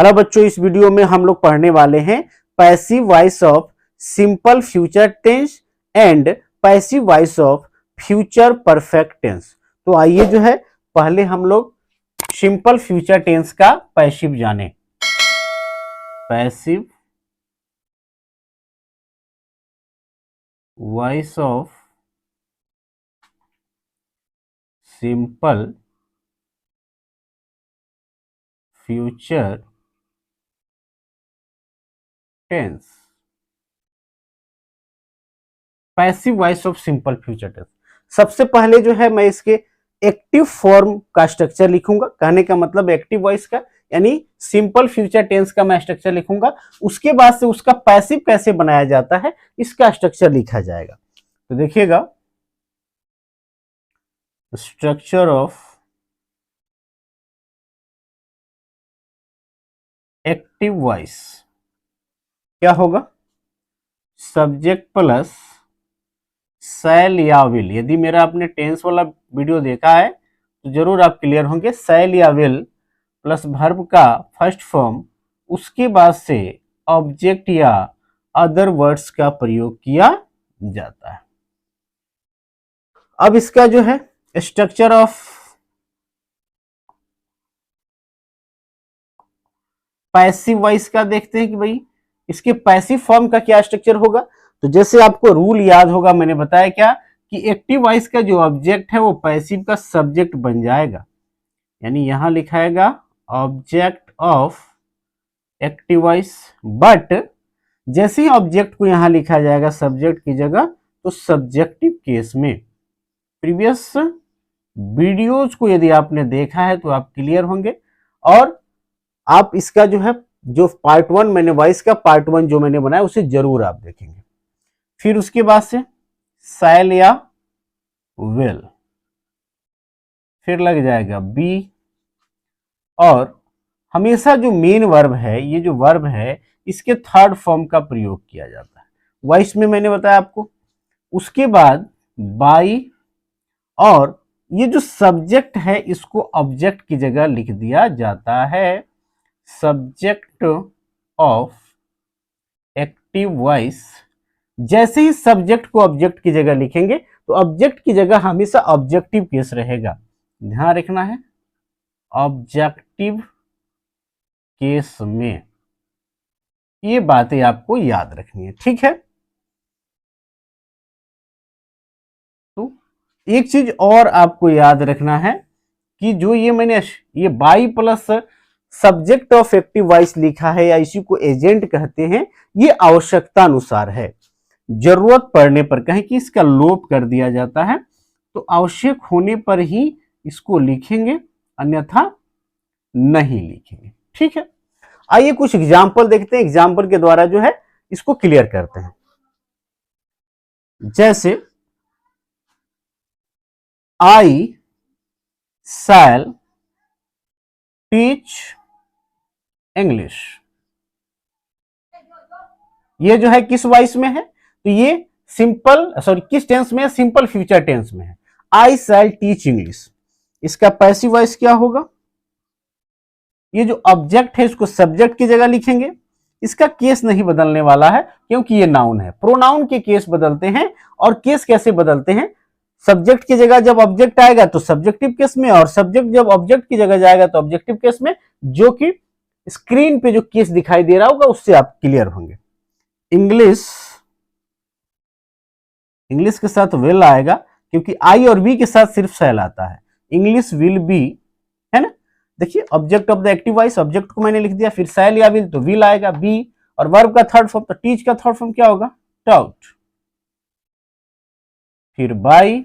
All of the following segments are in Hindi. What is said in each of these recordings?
हेलो बच्चों, इस वीडियो में हम लोग पढ़ने वाले हैं passive voice of simple future tense and passive voice of future perfect tense. तो आइए जो है पहले हम लोग सिंपल फ्यूचर टेंस का पैसिव जाने। Passive voice of simple future tense. Passive voice of simple future tense. सबसे पहले जो है मैं इसके एक्टिव फॉर्म का स्ट्रक्चर लिखूंगा। कहने का मतलब एक्टिव वॉइस का यानी सिंपल फ्यूचर टेंस का मैं स्ट्रक्चर लिखूंगा। उसके बाद से उसका पैसिव कैसे बनाया जाता है इसका स्ट्रक्चर लिखा जाएगा। तो देखिएगा, स्ट्रक्चर ऑफ एक्टिव वॉइस क्या होगा? सब्जेक्ट प्लस शैल या विल। यदि मेरा आपने टेंस वाला वीडियो देखा है तो जरूर आप क्लियर होंगे। शैल या विल प्लस वर्ब का फर्स्ट फॉर्म, उसके बाद से ऑब्जेक्ट या अदर वर्ड्स का प्रयोग किया जाता है। अब इसका जो है स्ट्रक्चर ऑफ पैसिव वॉइस का देखते हैं कि भाई इसके पैसिव फॉर्म का क्या स्ट्रक्चर होगा। तो जैसे आपको रूल याद होगा, मैंने बताया क्या कि एक्टिव वॉइस का जो ऑब्जेक्ट है वो पैसिव का सब्जेक्ट बन जाएगा। यानी यहां लिखाएगा object of active voice, but जैसे ही ऑब्जेक्ट को यहां लिखा जाएगा सब्जेक्ट की जगह, तो सब्जेक्टिव केस में प्रीवियस वीडियोज को यदि आपने देखा है तो आप क्लियर होंगे। और आप इसका जो है जो पार्ट 1 मैंने वॉइस का पार्ट 1 जो मैंने बनाया उसे जरूर आप देखेंगे। फिर उसके बाद से शैल या विल, फिर लग जाएगा बी, और हमेशा जो मेन वर्ब है, ये जो वर्ब है इसके थर्ड फॉर्म का प्रयोग किया जाता है वॉइस में, मैंने बताया आपको। उसके बाद बाई, और ये जो सब्जेक्ट है इसको ऑब्जेक्ट की जगह लिख दिया जाता है। सब्जेक्ट ऑफ एक्टिव वॉइस, जैसे ही सब्जेक्ट को ऑब्जेक्ट की जगह लिखेंगे तो ऑब्जेक्ट की जगह हमेशा ऑब्जेक्टिव केस रहेगा। ध्यान रखना है, ऑब्जेक्टिव केस में ये बातें आपको याद रखनी है, ठीक है। तो एक चीज और आपको याद रखना है कि जो ये मैंने ये by plus subject of active voice लिखा है या इसी को एजेंट कहते हैं, ये आवश्यकता अनुसार है। जरूरत पड़ने पर कहें कि इसका लोप कर दिया जाता है तो आवश्यक होने पर ही इसको लिखेंगे, अन्यथा नहीं लिखेंगे, ठीक है। आइए कुछ एग्जाम्पल देखते हैं, एग्जाम्पल के द्वारा जो है इसको क्लियर करते हैं। जैसे आई शैल टीच इंग्लिश, ये जो है किस वॉइस में है? तो ये किस टेंस में है? सिंपल फ्यूचर टेंस में है। आई शैल टीच इंग्लिश, इसका पैसिव वॉइस क्या होगा? ये जो ऑब्जेक्ट है इसको सब्जेक्ट की जगह लिखेंगे। इसका केस नहीं बदलने वाला है क्योंकि ये नाउन है। प्रोनाउन के केस बदलते हैं, और केस कैसे बदलते हैं? सब्जेक्ट की जगह जब ऑब्जेक्ट आएगा तो सब्जेक्टिव केस में, और सब्जेक्ट जब ऑब्जेक्ट की जगह जाएगा तो ऑब्जेक्टिव केस में। जो कि स्क्रीन पे जो केस दिखाई दे रहा होगा उससे आप क्लियर होंगे। इंग्लिश, इंग्लिश के साथ विल आएगा क्योंकि आई और बी के साथ सिर्फ शैल आता है। इंग्लिश विल बी, है ना। देखिए object of the active voice, object को मैंने लिख दिया, फिर शैल या विल तो विल आएगा बी, और वर्ब का थर्ड फॉर्म तो टीच का थर्ड फॉर्म क्या होगा? टाउट। फिर बाई,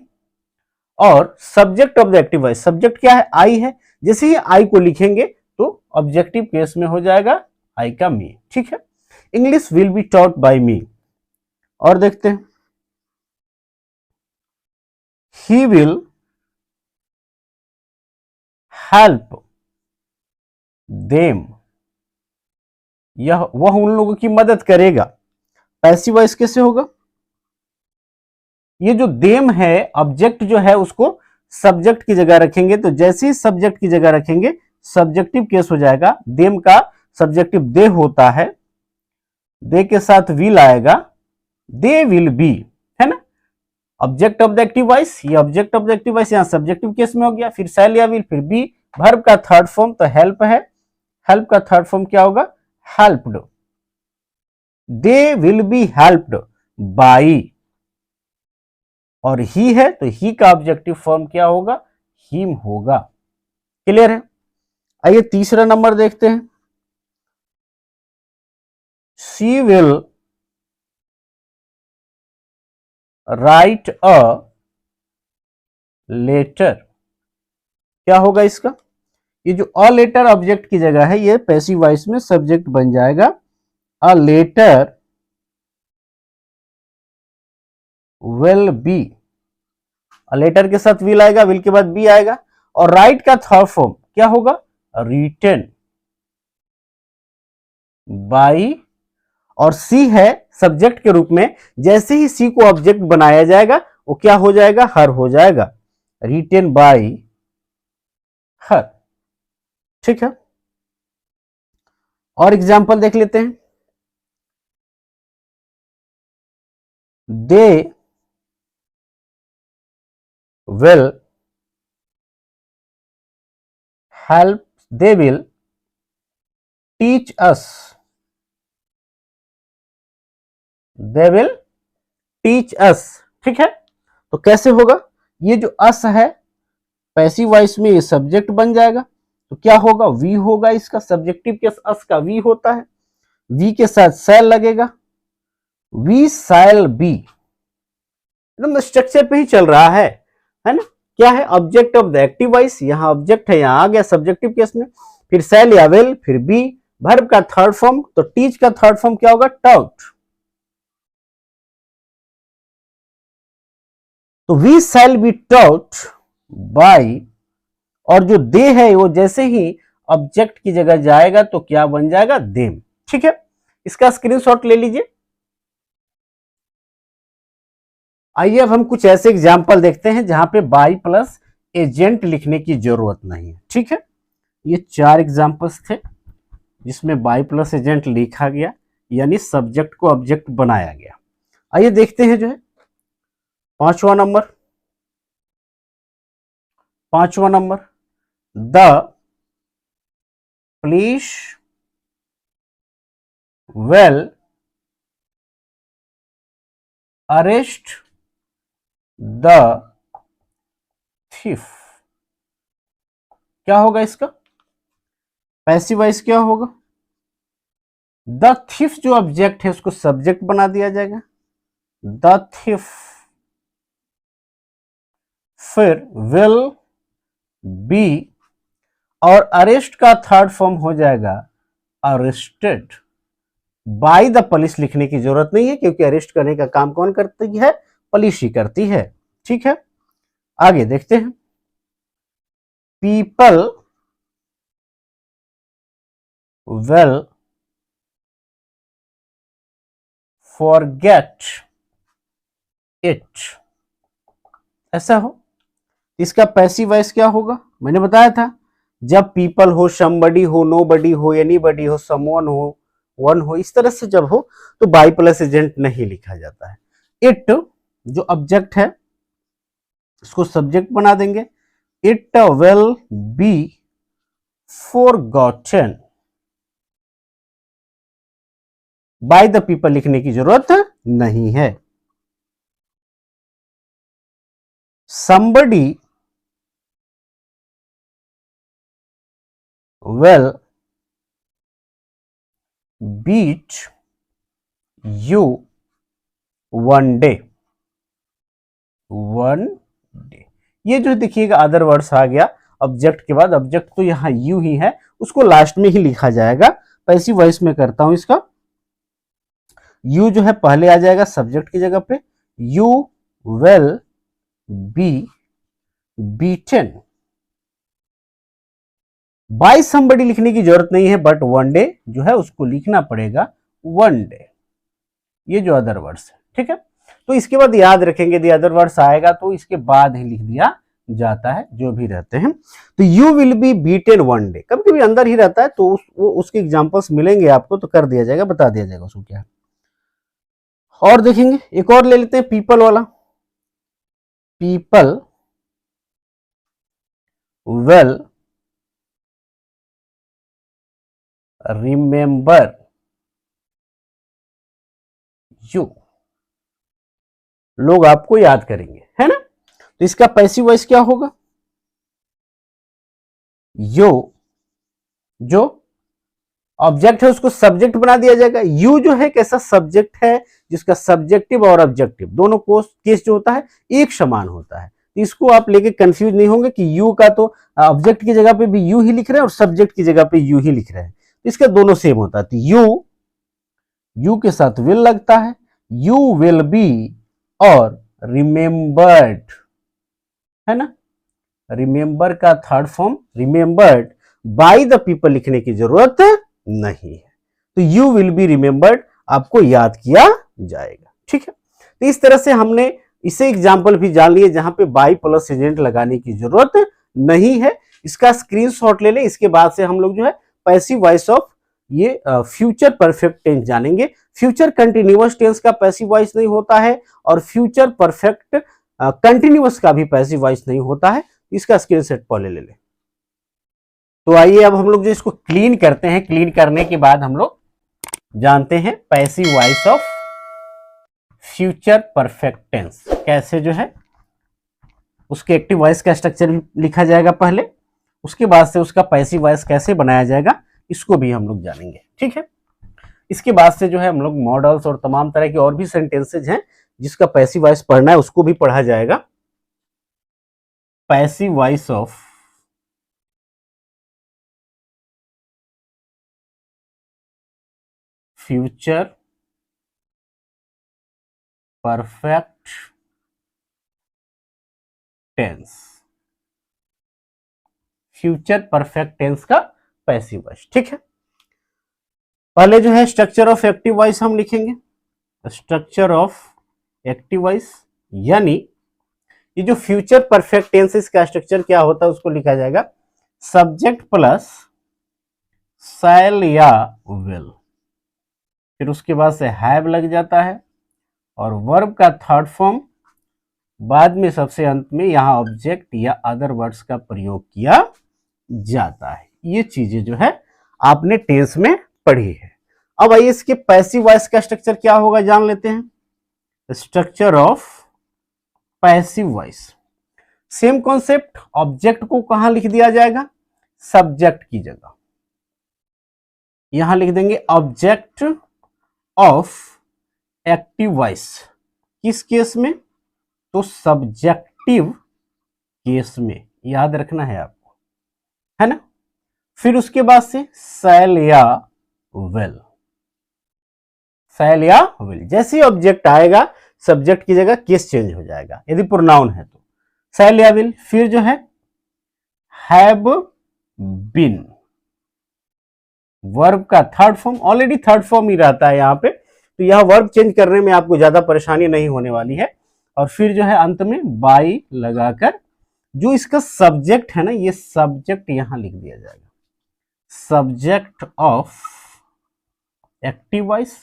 और subject of the active voice, subject क्या है? आई है। जैसे ही आई को लिखेंगे तो ऑब्जेक्टिव केस में हो जाएगा आई का मी, ठीक है। English will be taught by me. और देखते हैं, ही विल हेल्प देम, यह वह उन लोगों की मदद करेगा। पैसिव वॉइस कैसे होगा? ये जो देम है ऑब्जेक्ट जो है उसको सब्जेक्ट की जगह रखेंगे, तो जैसे ही सब्जेक्ट की जगह रखेंगे सब्जेक्टिव केस हो जाएगा। देम का सब्जेक्टिव दे होता है, दे के साथ विल आएगा, दे विल बी, है ना। Object of the active voice, ये object of the active voice यहाँ सब्जेक्टिव केस में हो गया, फिर शैल या विल, फिर बी, वर्ब का थर्ड फॉर्म तो हेल्प है, हेल्प का थर्ड फॉर्म क्या होगा, helped. They will be helped by, और ही है तो ही का ऑब्जेक्टिव फॉर्म क्या होगा, हिम होगा। क्लियर है। आइए तीसरा नंबर देखते हैं। She will write a letter, क्या होगा इसका, ये जो अ लेटर ऑब्जेक्ट की जगह है ये पैसिव वॉइस में सब्जेक्ट बन जाएगा, a letter will be, letter के साथ विल आएगा, विल के बाद बी आएगा, और राइट का थर्ड फॉर्म क्या होगा, रिटन बाई, और सी है सब्जेक्ट के रूप में, जैसे ही सी को ऑब्जेक्ट बनाया जाएगा वो क्या हो जाएगा, हर हो जाएगा, रिटन बाई हर। ठीक है, और एग्जांपल देख लेते हैं। दे will help, they will teach us, they will teach us। ठीक है, तो कैसे होगा, ये जो अस है पैसिव वॉइस में ये सब्जेक्ट बन जाएगा, तो क्या होगा, वी होगा, इसका सब्जेक्टिव केस अस का वी होता है, वी के साथ शैल लगेगा, वी शैल बी, एकदम स्ट्रक्चर पे ही चल रहा है ना। क्या है, object of the active voice, यहां ऑब्जेक्ट है, यहां आ गया सब्जेक्टिव केस में, फिर शैल या विल, फिर बी, वर्ब का थर्ड फॉर्म, तो टीच का थर्ड फॉर्म क्या होगा, टाउट। तो we shall be taught by, और जो दे है वो जैसे ही ऑब्जेक्ट की जगह जाएगा तो क्या बन जाएगा, देम। ठीक है, इसका स्क्रीनशॉट ले लीजिए। आइए अब हम कुछ ऐसे एग्जाम्पल देखते हैं जहां पे बाई प्लस एजेंट लिखने की जरूरत नहीं है। ठीक है, ये 4 एग्जाम्पल्स थे जिसमें बाई प्लस एजेंट लिखा गया, यानी सब्जेक्ट को ऑब्जेक्ट बनाया गया। आइए देखते हैं जो है पांचवा number, the police will arrest the thief, क्या होगा इसका, पैसिव वॉइस क्या होगा, द थिफ जो ऑब्जेक्ट है उसको सब्जेक्ट बना दिया जाएगा, द थिफ, फिर विल बी, और अरेस्ट का थर्ड फॉर्म हो जाएगा अरेस्टेड। बाय द पुलिस लिखने की जरूरत नहीं है क्योंकि अरेस्ट करने का काम कौन करती है, पुलिस ही करती है। ठीक है, आगे देखते हैं। पीपल विल फॉरगेट इट, ऐसा हो, इसका पैसिव वॉइस क्या होगा, मैंने बताया था जब पीपल हो, समबडी हो, नोबडी हो, एनीबडी हो, समवन हो, वन हो, इस तरह से जब हो तो बाई प्लस एजेंट नहीं लिखा जाता है। इट जो ऑब्जेक्ट है इसको सब्जेक्ट बना देंगे, it will be forgotten, by the people लिखने की जरूरत नहीं है। somebody will beat you one day, ये जो देखिएगा अदर वर्ड्स आ गया ऑब्जेक्ट के बाद, ऑब्जेक्ट तो यहां यू ही है, उसको लास्ट में ही लिखा जाएगा। पैसिव वॉइस में करता हूं इसका, यू जो है पहले आ जाएगा सब्जेक्ट की जगह पे, you will be beaten by somebody लिखने की जरूरत नहीं है, बट वन डे जो है उसको लिखना पड़ेगा वन डे, ये जो अदर वर्ड्स है। ठीक है, तो इसके बाद याद रखेंगे यदि अदर वर्ड्स आएगा तो इसके बाद ही लिख दिया जाता है, जो भी रहते हैं। तो you will be beaten one day, कभी कभी अंदर ही रहता है, तो वो उसके एग्जांपल्स मिलेंगे आपको, तो कर दिया जाएगा, बता दिया जाएगा उसको क्या है। और देखेंगे, एक और ले लेते हैं पीपल वाला। पीपल विल रिमेंबर यू, लोग आपको याद करेंगे, है ना। तो इसका पैसिव वॉइस क्या होगा, यो, जो ऑब्जेक्ट है उसको सब्जेक्ट बना दिया जाएगा। यू जो है एक ऐसा सब्जेक्ट है जिसका सब्जेक्टिव और ऑब्जेक्टिव दोनों को केस जो होता है एक समान होता है। तो इसको आप लेके कंफ्यूज नहीं होंगे कि यू का तो ऑब्जेक्ट की जगह पे भी यू ही लिख रहे हैं और सब्जेक्ट की जगह पे यू ही लिख रहे हैं, तो इसका दोनों सेम होता है। तो यू के साथ विल लगता है, यू विल बी और रिमेंबर्ड, है ना। रिमेंबर का third form remembered by the people लिखने की जरूरत नहीं है। तो यू विल बी रिमेंबर्ड आपको याद किया जाएगा, ठीक है। तो इस तरह से हमने इसे एग्जाम्पल भी जान लिए जहां पे बाई प्लस एजेंट लगाने की जरूरत नहीं है। इसका स्क्रीनशॉट ले लें। इसके बाद से हम लोग जो है पैसिव वॉइस ऑफ ये फ्यूचर परफेक्ट टेंस जानेंगे। फ्यूचर कंटिन्यूअस टेंस का पैसिव वॉइस नहीं होता है और फ्यूचर परफेक्ट कंटिन्यूअस का भी पैसिव वॉइस नहीं होता है। इसका स्क्रीनशॉट पहले ले लें। तो आइए अब हम लोग जो इसको क्लीन करते हैं, क्लीन करने के बाद हम लोग जानते हैं passive voice of future perfect tense कैसे जो है उसके एक्टिव वॉइस का स्ट्रक्चर लिखा जाएगा पहले, उसके बाद से उसका पैसिव वॉइस कैसे बनाया जाएगा इसको भी हम लोग जानेंगे, ठीक है। इसके बाद से जो है हम लोग मॉडल्स और तमाम तरह के और भी सेंटेंसेज हैं जिसका पैसिव वॉइस पढ़ना है उसको भी पढ़ा जाएगा। Passive voice of future perfect tense, future perfect tense का पैसिव वॉइस, ठीक है। पहले जो है स्ट्रक्चर ऑफ एक्टिव वॉइस हम लिखेंगे। स्ट्रक्चर ऑफ एक्टिव वॉइस यानी ये जो फ्यूचर परफेक्ट टेंस इसका स्ट्रक्चर क्या होता है उसको लिखा जाएगा सब्जेक्ट प्लस शैल या विल, फिर उसके बाद से हैव लग जाता है और वर्ब का थर्ड फॉर्म, बाद में सबसे अंत में यहां ऑब्जेक्ट या अदर वर्ड्स का प्रयोग किया जाता है। ये चीजें जो है आपने टेंस में पढ़ी है। अब आइए इसके पैसिव वॉइस का स्ट्रक्चर क्या होगा जान लेते हैं। Structure of passive voice same concept, object को कहां लिख दिया जाएगा, सब्जेक्ट की जगह। यहां लिख देंगे ऑब्जेक्ट ऑफ एक्टिव वॉइस, किस केस में, तो सब्जेक्टिव केस में, याद रखना है आपको, है ना। फिर उसके बाद से शैल या विल, शैल या विल जैसे ही ऑब्जेक्ट आएगा सब्जेक्ट की जगह केस चेंज हो जाएगा यदि प्रोनाउन है तो शैल या विल। फिर जो है हैव बीन, वर्ब का third form, already third form ही रहता है यहाँ पे, तो यह वर्ब चेंज करने में आपको ज्यादा परेशानी नहीं होने वाली है। और फिर जो है अंत में बाई लगाकर जो इसका सब्जेक्ट है ना, ये सब्जेक्ट यहां लिख दिया जाएगा, subject of active voice.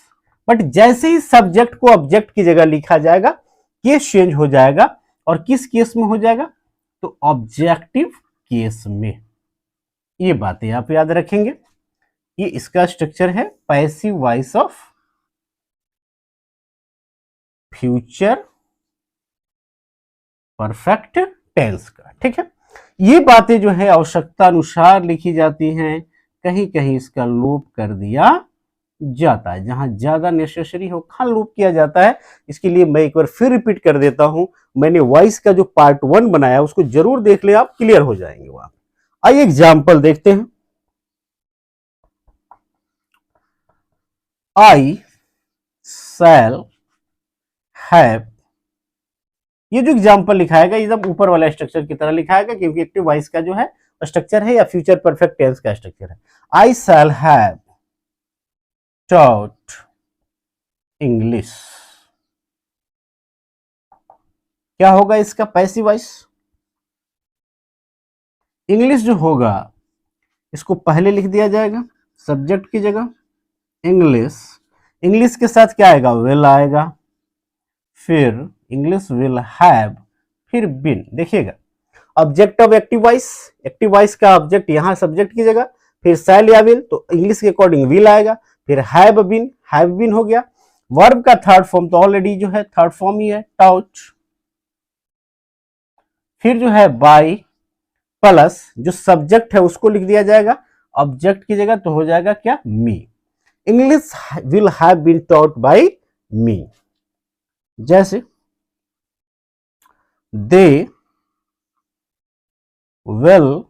But जैसे ही सब्जेक्ट को ऑब्जेक्ट की जगह लिखा जाएगा केस चेंज हो जाएगा, और किस केस में हो जाएगा, तो ऑब्जेक्टिव केस में। ये बातें आप याद रखेंगे। ये इसका स्ट्रक्चर है passive voice of future perfect tense का, ठीक है। ये बातें जो है आवश्यकता अनुसार लिखी जाती हैं, कहीं कहीं इसका लोप कर दिया जाता है, जहां ज्यादा नेसेसरी हो खाली लूप किया जाता है। इसके लिए मैं एक बार फिर रिपीट कर देता हूं, मैंने वॉइस का जो पार्ट 1 बनाया उसको जरूर देख ले, आप क्लियर हो जाएंगे वहां। आइए एग्जाम्पल देखते हैं। आई शैल हैव, ये जो एग्जाम्पल लिखाएगा एकदम ऊपर वाला स्ट्रक्चर की तरह लिखाएगा, क्योंकि एक्टिव वॉइस का जो है स्ट्रक्चर है या फ्यूचर परफेक्ट टेंस का स्ट्रक्चर है। आई शैल हैव टॉट इंग्लिश, क्या होगा इसका पैसिव वॉइस, इंग्लिश जो होगा इसको पहले लिख दिया जाएगा सब्जेक्ट की जगह इंग्लिश। इंग्लिश के साथ क्या आएगा, विल आएगा, फिर इंग्लिश विल हैव, फिर बिन। देखिएगा object of active voice, active voice का ऑब्जेक्ट यहां सब्जेक्ट की जगह, फिर शैल या विल, तो इंग्लिश के अकॉर्डिंग विल आएगा, फिर हैव बीन हो गया। वर्ब का थर्ड फॉर्म तो ऑलरेडी जो है थर्ड फॉर्म ही है टॉच। फिर जो है बाय प्लस जो सब्जेक्ट है उसको लिख दिया जाएगा ऑब्जेक्ट की जगह, तो हो जाएगा क्या, me. English will have been taught by me. जैसे they will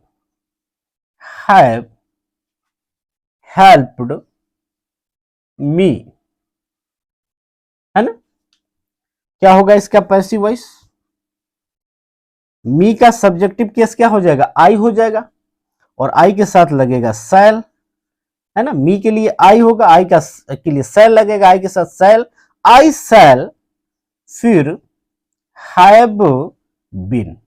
have helped me, है ना। क्या होगा इसका पैसिव वॉइस, मी का सब्जेक्टिव केस क्या हो जाएगा, आई हो जाएगा, और आई के साथ लगेगा सेल, है ना। मी के लिए आई होगा, आई का के लिए सेल लगेगा, आई के साथ सेल, आई सेल, फिर have been,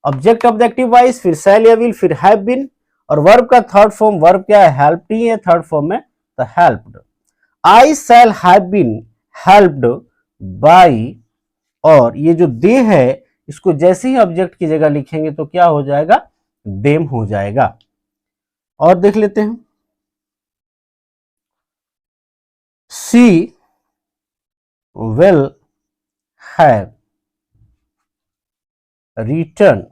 object of the active voice, फिर सेल या विल, फिर हैव बीन, और वर्ब का थर्ड फॉर्म, वर्ब क्या है, हेल्प्ड ही है थर्ड फॉर्म में, तो helped. I shall have been helped by, और ये जो दे है इसको जैसे ही ऑब्जेक्ट की जगह लिखेंगे तो क्या हो जाएगा, देम हो जाएगा। और देख लेते हैं, she will have written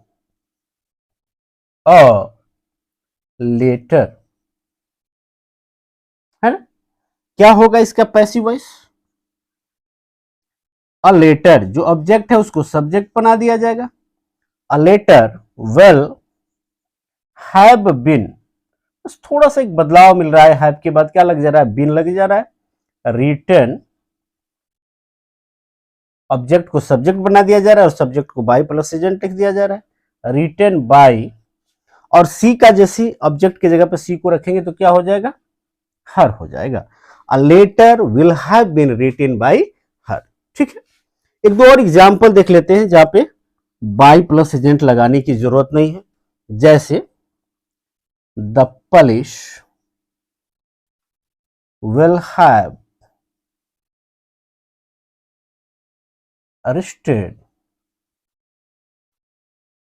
a letter, है ना। क्या होगा इसका पैसिव वॉइस, अ लेटर जो ऑब्जेक्ट है उसको सब्जेक्ट बना दिया जाएगा, a letter will have been, बस थोड़ा सा एक बदलाव मिल रहा है, हैव के बाद क्या लग जा रहा है, बीन लग जा रहा है, रिटर्न ऑब्जेक्ट को सब्जेक्ट बना दिया जा रहा है और सब्जेक्ट को बाय प्लस एजेंट लिख दिया जा रहा है, रिटर्न बाय, और सी का जैसे ऑब्जेक्ट की जगह पे सी को रखेंगे तो क्या हो जाएगा, हर हो जाएगा, a letter will have been written by her. ठीक है, एक दो और एग्जांपल देख लेते हैं जहां पे बाय प्लस एजेंट लगाने की जरूरत नहीं है। जैसे the police will have arrested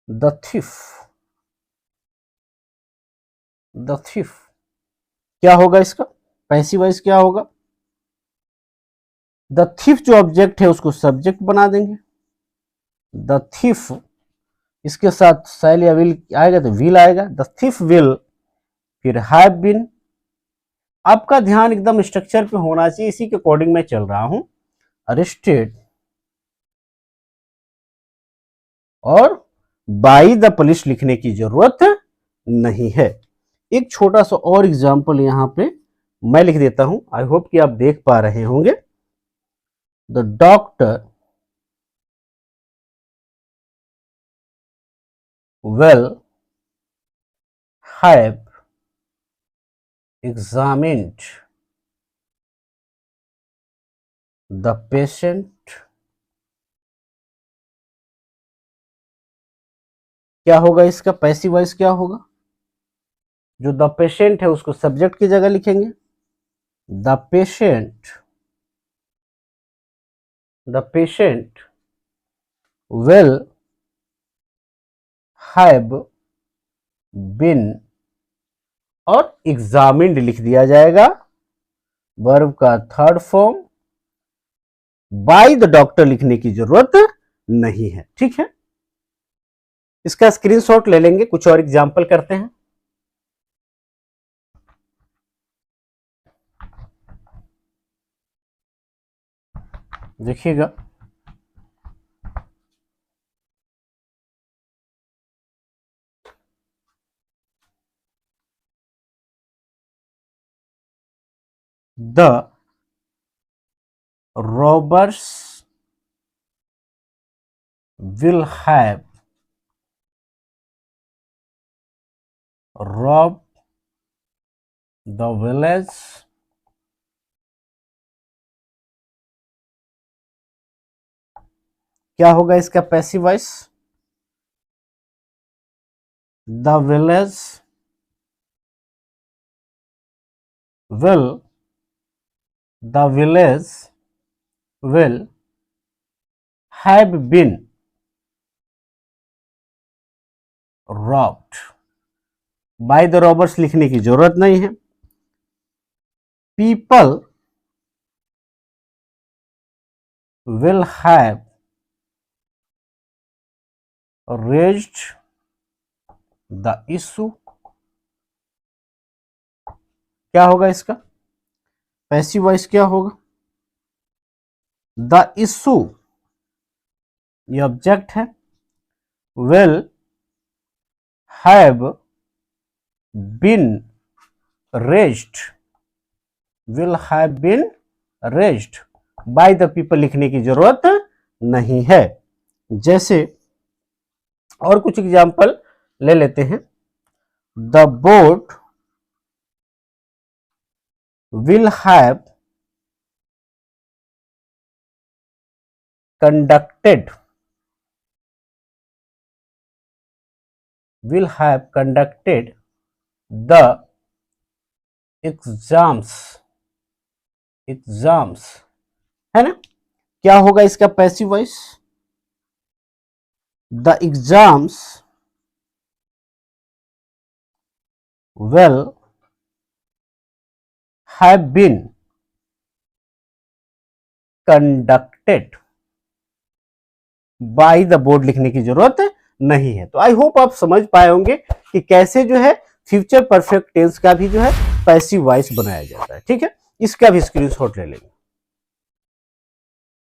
the thief, the thief. क्या होगा इसका पैसिव वॉइस, क्या होगा, द थिफ जो ऑब्जेक्ट है उसको सब्जेक्ट बना देंगे, द थिफ इसके साथ शैल या विल आएगा तो विल आएगा, द थिफ विल, फिर हैव बीन। आपका ध्यान एकदम स्ट्रक्चर पे होना चाहिए, इसी के अकॉर्डिंग मैं चल रहा हूं, अरेस्टेड और बाई द पुलिस लिखने की जरूरत नहीं है। एक छोटा सा और एग्जांपल यहां पे मैं लिख देता हूं, आई होप कि आप देख पा रहे होंगे, the doctor will have examined the patient. क्या होगा इसका पैसिव वॉइस, क्या होगा, जो द पेशेंट है उसको सब्जेक्ट की जगह लिखेंगे, the patient, the patient will have been, और एग्जामिन्ड लिख दिया जाएगा, वर्ब का third form, by the doctor लिखने की जरूरत नहीं है। ठीक है, इसका स्क्रीनशॉट ले लेंगे, कुछ और एग्जांपल करते हैं। देखिएगा, the robbers will have rob the village. क्या होगा इसका passive voice, the village will have been robbed. by the robbers लिखने की जरूरत नहीं है. people will have raised the issue. क्या होगा इसका पैसिव वॉइस, क्या होगा? द इशू, ये ऑब्जेक्ट है, will have been raised, will have been raised by the people लिखने की जरूरत नहीं है. जैसे और कुछ एग्जाम्पल ले लेते हैं. The board will have conducted the exams, है ना? क्या होगा इसका passive voice? The exams will have been conducted by the board लिखने की जरूरत नहीं है. तो आई होप आप समझ पाए होंगे कि कैसे जो है फ्यूचर परफेक्ट टेंस का भी जो है पैसिव वॉइस बनाया जाता है. ठीक है, इसका भी स्क्रीनशॉट ले लेंगे.